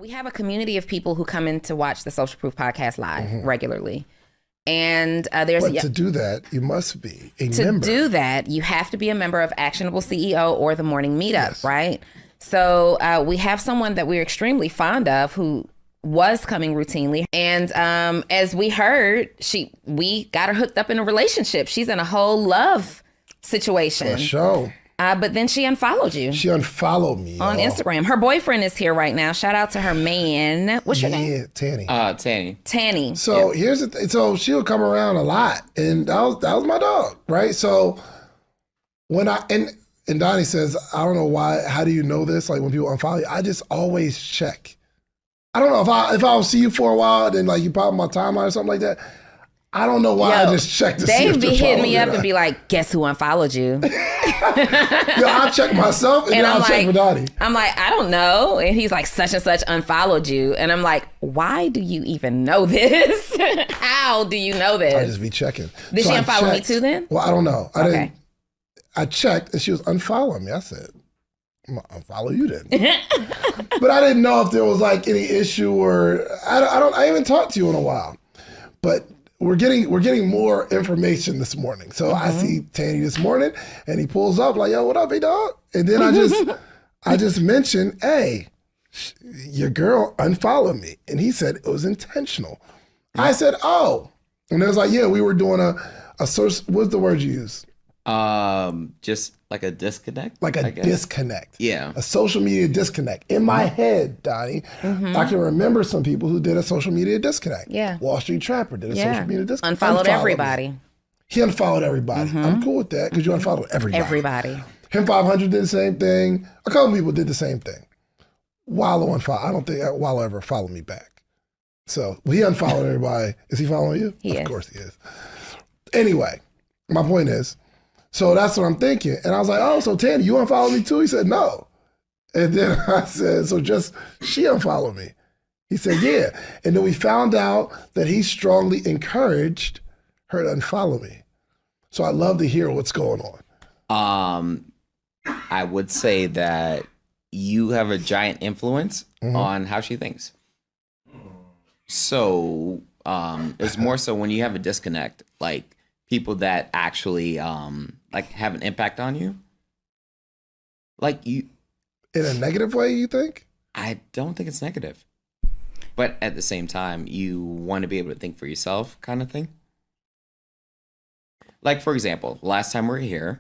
We have a community of people who come in to watch the Social Proof podcast live regularly. And but to do that, you must be a member. To do that, you have to be a member of Actionable CEO or the Morning Meetup, right? So we have someone that we're extremely fond of who was coming routinely. And as we heard, we got her hooked up in a relationship. She's in a whole love situation. For sure. But then she unfollowed you. She unfollowed me on Instagram. Her boyfriend is here right now. Shout out to her man. What's your name? Tanny. Tanny. So here's the thing. So she'll come around a lot, and that was my dog, right? So when and Donnie says, I don't know why. How do you know this? Like when people unfollow you, I just always check. I don't know if I'll see you for a while, then like you pop on my timeline or something like that. I don't know why I just check to see if Dave be hitting me up and be like, guess who unfollowed you? I'll check myself and then I'll check with Donnie. I'm like, I don't know. And he's like, such and such unfollowed you. And I'm like, why do you even know this? How do you know this? I just be checking. Did she unfollow me too then? Well, I don't know. I checked and she was unfollowing me. I said, I'm gonna unfollow you then. But I didn't know if there was like any issue or I haven't talked to you in a while. But we're getting more information this morning. So I see Tanny this morning and he pulls up like, yo, what up, big dog? And then I just mentioned, hey, your girl unfollowed me. And he said it was intentional. I said, oh. And it was like, yeah, we were doing a source. What's the word you use? Just like a disconnect. Like a disconnect. Yeah. A social media disconnect. In my head, Donnie, I can remember some people who did a social media disconnect. Yeah. Wall Street Trapper did a social media disconnect. Unfollowed everybody. Me. He unfollowed everybody. I'm cool with that because you unfollowed everybody. Him 500 did the same thing. A couple people did the same thing. Wallow unfollowed. I don't think Wallow ever followed me back. So he unfollowed everybody. Is he following you? Of course he is. Anyway, my point is, so that's what I'm thinking. And I was like, oh, so Tanny, you unfollowed me too? He said, no. And then I said, so just she unfollowed me. He said, yeah. And then we found out that he strongly encouraged her to unfollow me. So I'd love to hear what's going on. I would say that you have a giant influence on how she thinks. So it's more so when you have a disconnect, like people that actually like have an impact on you. Like you. In a negative way, you think? I don't think it's negative. But at the same time, you want to be able to think for yourself kind of thing. Like, for example, last time we were here,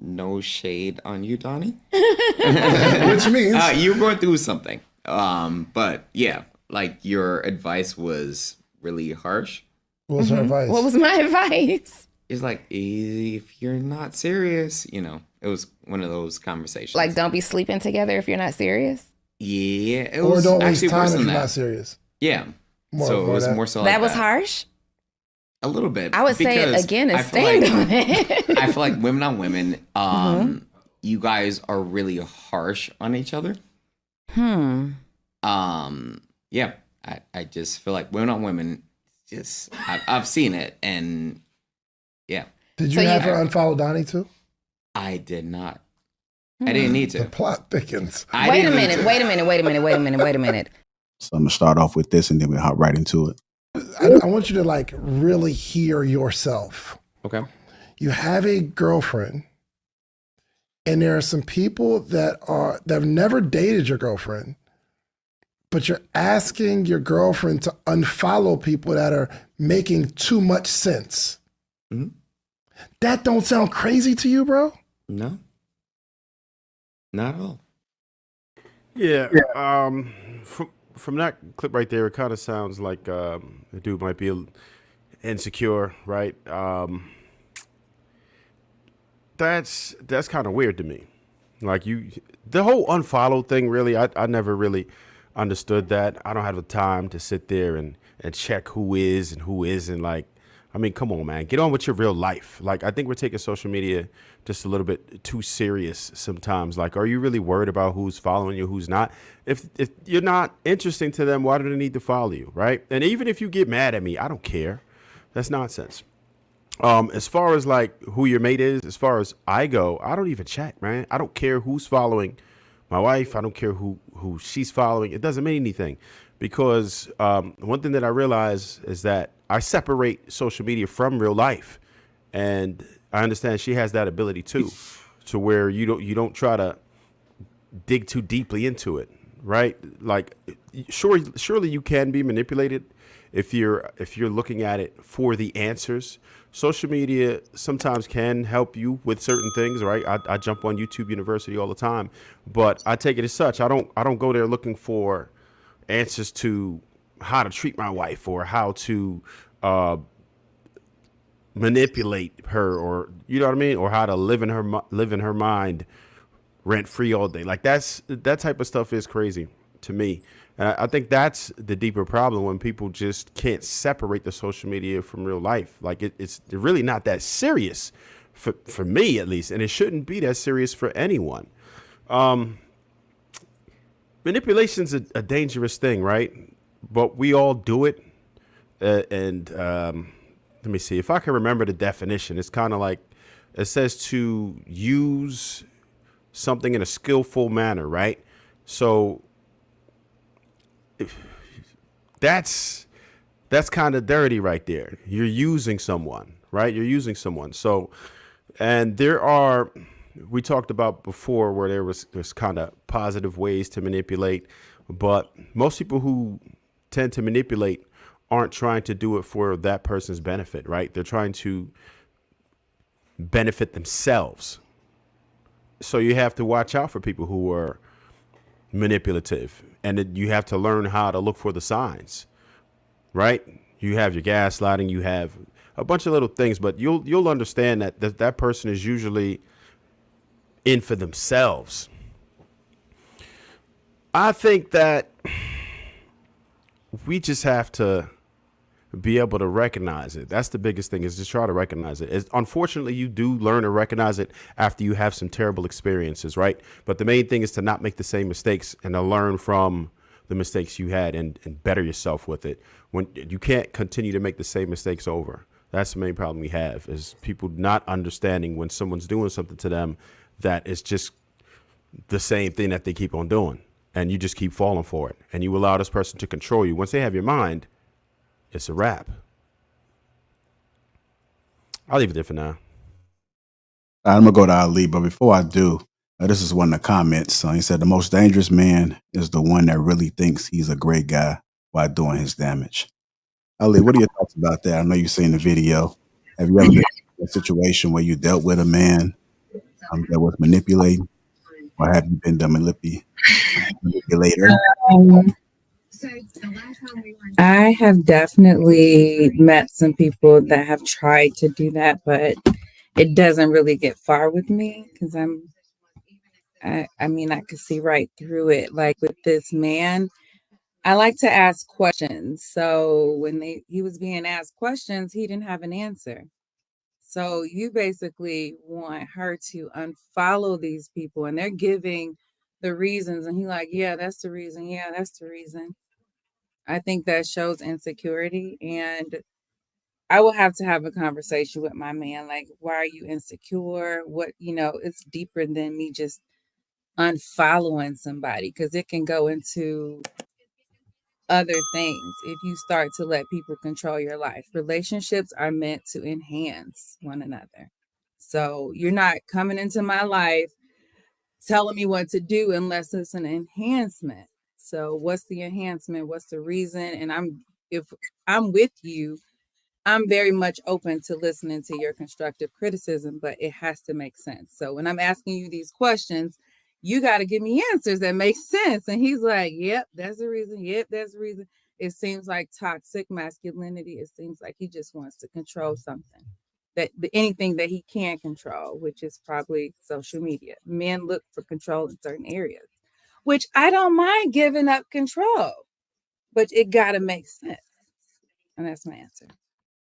no shade on you, Donnie. Which means? You were going through something. But yeah, like your advice was really harsh. What was her advice? What was my advice? It's like, if you're not serious, you know, it was one of those conversations. Like, don't be sleeping together if you're not serious? Yeah. It or was don't waste actually time if you're that. not serious. Yeah. So it was more so like that was harsh? A little bit. I would say it again and stand on it. I feel like women on women, you guys are really harsh on each other. Yeah. I just feel like women on women, just I've seen it, and yeah. Did you have her unfollow Donnie too? I did not. I didn't need to. The plot thickens. Wait a minute. So I'm gonna start off with this, and then we'll hop right into it. I want you to like really hear yourself. Okay. You have a girlfriend, and there are some people that have never dated your girlfriend, but you're asking your girlfriend to unfollow people that are making too much sense. Mm-hmm. That don't sound crazy to you, bro? No. Not at all. Yeah. From that clip right there, it kind of sounds like the dude might be insecure, right? That's kind of weird to me. Like the whole unfollow thing, really, I never really understood that. I don't have the time to sit there and check who is and who isn't. Like, I mean, come on, man, get on with your real life. Like, I think we're taking social media just a little bit too serious sometimes. Like, are you really worried about who's following you, who's not? If you're not interesting to them, why do they need to follow you, right? And even if you get mad at me, I don't care. That's nonsense. As far as like who your mate is, as far as I go, I don't even check, man. I don't care who's following my wife. I don't care who she's following. It doesn't mean anything, because one thing that I realize is that I separate social media from real life, and I understand she has that ability too, to where you don't try to dig too deeply into it, right? Like, surely you can be manipulated if you're looking at it for the answers. Social media sometimes can help you with certain things, right? I jump on YouTube University all the time, but I take it as such. I don't go there looking for answers to how to treat my wife or how to manipulate her, or you know what I mean, or how to live in her mind rent free all day. Like, that type of stuff is crazy to me. And I think that's the deeper problem, when people just can't separate the social media from real life. Like, it's really not that serious for me, at least. And it shouldn't be that serious for anyone. Manipulation's a dangerous thing, right? But we all do it. And let me see if I can remember the definition. It's kind of like, it says to use something in a skillful manner, right? So that's kind of dirty right there. You're using someone, right? You're using someone. So, and we talked about before where there's kind of positive ways to manipulate, but most people who tend to manipulate aren't trying to do it for that person's benefit, right? They're trying to benefit themselves. So you have to watch out for people who are manipulative, and you have to learn how to look for the signs, right? You have your gaslighting, you have a bunch of little things, but you'll understand that person is usually in for themselves. I think that we just have to be able to recognize it. That's the biggest thing, is just try to recognize it. Unfortunately, you do learn to recognize it after you have some terrible experiences, right? But the main thing is to not make the same mistakes and to learn from the mistakes you had and better yourself with it. When you can't continue to make the same mistakes over. That's the main problem we have, is people not understanding when someone's doing something to them that is just the same thing that they keep on doing. And you just keep falling for it. And you allow this person to control you. Once they have your mind, it's a wrap. I'll leave it there for now. I'm going to go to Ali, but before I do, this is one of the comments. So he said, the most dangerous man is the one that really thinks he's a great guy while doing his damage. Ali, what are your thoughts about that? I know you've seen the video. Have you ever been in a situation where you dealt with a man that was manipulating, or have you been the manipulator? I have definitely met some people that have tried to do that, but it doesn't really get far with me, because I mean, I could see right through it. Like with this man, I like to ask questions. So when he was being asked questions, he didn't have an answer. So you basically want her to unfollow these people, and they're giving the reasons, and he like, yeah, that's the reason. Yeah, that's the reason. I think that shows insecurity, and I will have to have a conversation with my man. Like, why are you insecure? What, it's deeper than me just unfollowing somebody, because it can go into other things if you start to let people control your life. Relationships are meant to enhance one another. So you're not coming into my life telling me what to do unless it's an enhancement. So what's the enhancement? What's the reason? And if I'm with you, I'm very much open to listening to your constructive criticism, but it has to make sense. So when I'm asking you these questions, you got to give me answers that make sense. And he's like, yep, that's the reason. Yep, that's the reason. It seems like toxic masculinity. It seems like he just wants to control something, anything that he can control, which is probably social media. Men look for control in certain areas, which I don't mind giving up control, but it got to make sense. And that's my answer.